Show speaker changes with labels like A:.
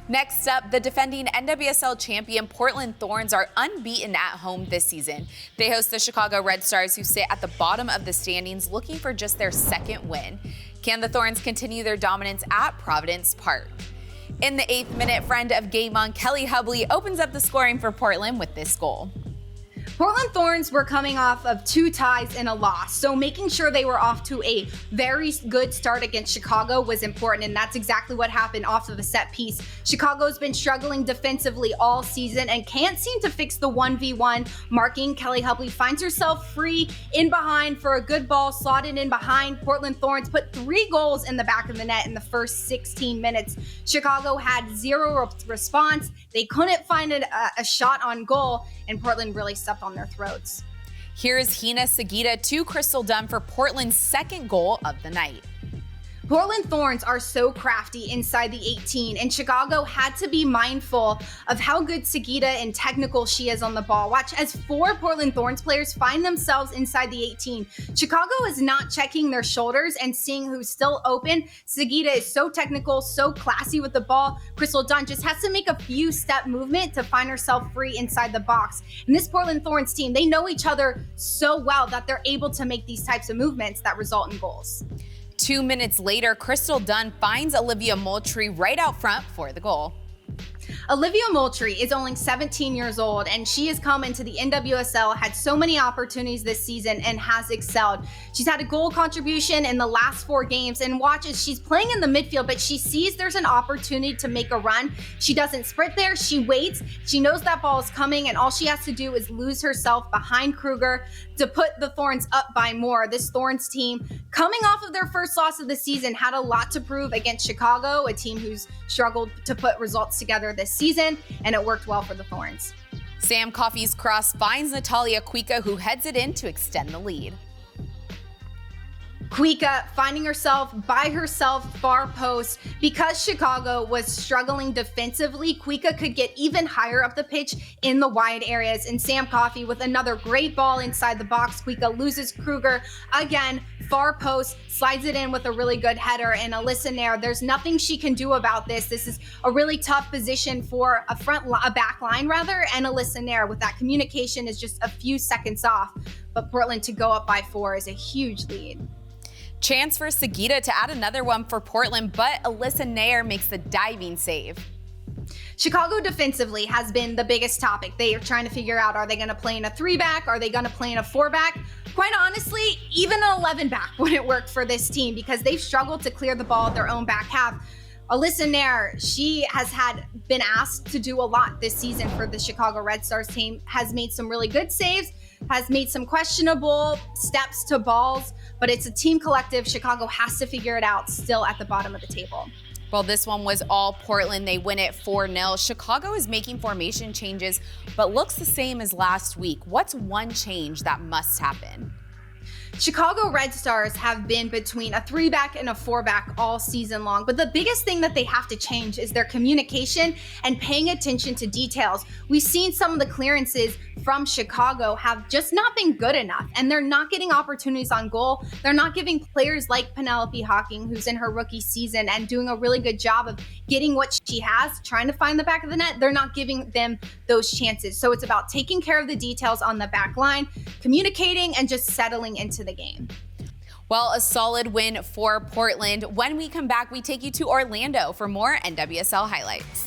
A: Next up, the defending NWSL champion Portland Thorns are unbeaten at home this season. They host the Chicago Red Stars, who sit at the bottom of the standings looking for just their second win. Can the Thorns continue their dominance at Providence Park? In the 8th minute, friend of GameOn, Kelly Hubley, opens up the scoring for Portland with this goal.
B: Portland Thorns were coming off of 2 ties and a loss, so making sure they were off to a very good start against Chicago was important, and that's exactly what happened off of a set piece. Chicago's been struggling defensively all season and can't seem to fix the 1v1 marking. Kelly Hubley finds herself free in behind for a good ball, slotted in behind. Portland Thorns put 3 goals in the back of the net in the first 16 minutes. Chicago had 0 response. They couldn't find a shot on goal, and Portland really stepped on their throats.
A: Here's Hina Sagita to Crystal Dunn for Portland's second goal of the night.
B: Portland Thorns are so crafty inside the 18, and Chicago had to be mindful of how good Sagita and technical she is on the ball. Watch as 4 Portland Thorns players find themselves inside the 18. Chicago is not checking their shoulders and seeing who's still open. Sagita is so technical, so classy with the ball. Crystal Dunn just has to make a few step movement to find herself free inside the box. And this Portland Thorns team, they know each other so well that they're able to make these types of movements that result in goals.
A: 2 minutes later, Crystal Dunn finds Olivia Moultrie right out front for the goal.
B: Olivia Moultrie is only 17 years old, and she has come into the NWSL, had so many opportunities this season, and has excelled. She's had a goal contribution in the last 4 games, and watch as she's playing in the midfield, but she sees there's an opportunity to make a run. She doesn't sprint there, she waits. She knows that ball is coming, and all she has to do is lose herself behind Kruger to put the Thorns up by more. This Thorns team, coming off of their first loss of the season, had a lot to prove against Chicago, a team who's struggled to put results together this season, and it worked well for the Thorns.
A: Sam Coffey's cross finds Natalia Kuika, who heads it in to extend the lead.
B: Kuika finding herself by herself far post. Because Chicago was struggling defensively, Kuika could get even higher up the pitch in the wide areas. And Sam Coffey with another great ball inside the box. Kuika loses Kruger again, far post, slides it in with a really good header. And Alyssa Nair, there's nothing she can do about this. This is a really tough position for a back line rather, and Alyssa Nair with that communication is just a few seconds off. But Portland to go up by 4 is a huge lead.
A: Chance for Sagita to add another one for Portland, but Alyssa Nair makes the diving save.
B: Chicago defensively has been the biggest topic. They are trying to figure out, are they going to play in a 3-back? Are they going to play in a 4-back? Quite honestly, even an 11-back wouldn't work for this team because they've struggled to clear the ball at their own back half. Alyssa Nair, she has been asked to do a lot this season for the Chicago Red Stars team, has made some really good saves, has made some questionable steps to balls, but it's a team collective. Chicago has to figure it out, still at the bottom of the table.
A: Well, this one was all Portland. They win it 4-0. Chicago is making formation changes, but looks the same as last week. What's one change that must happen?
B: Chicago Red Stars have been between a 3-back and a 4-back all season long, but the biggest thing that they have to change is their communication and paying attention to details. We've seen some of the clearances from Chicago have just not been good enough, and they're not getting opportunities on goal. They're not giving players like Penelope Hawking, who's in her rookie season and doing a really good job of getting what she has, trying to find the back of the net. They're not giving them those chances. So it's about taking care of the details on the back line, communicating, and just settling into the game.
A: Well, a solid win for Portland. When we come back, we take you to Orlando for more NWSL highlights.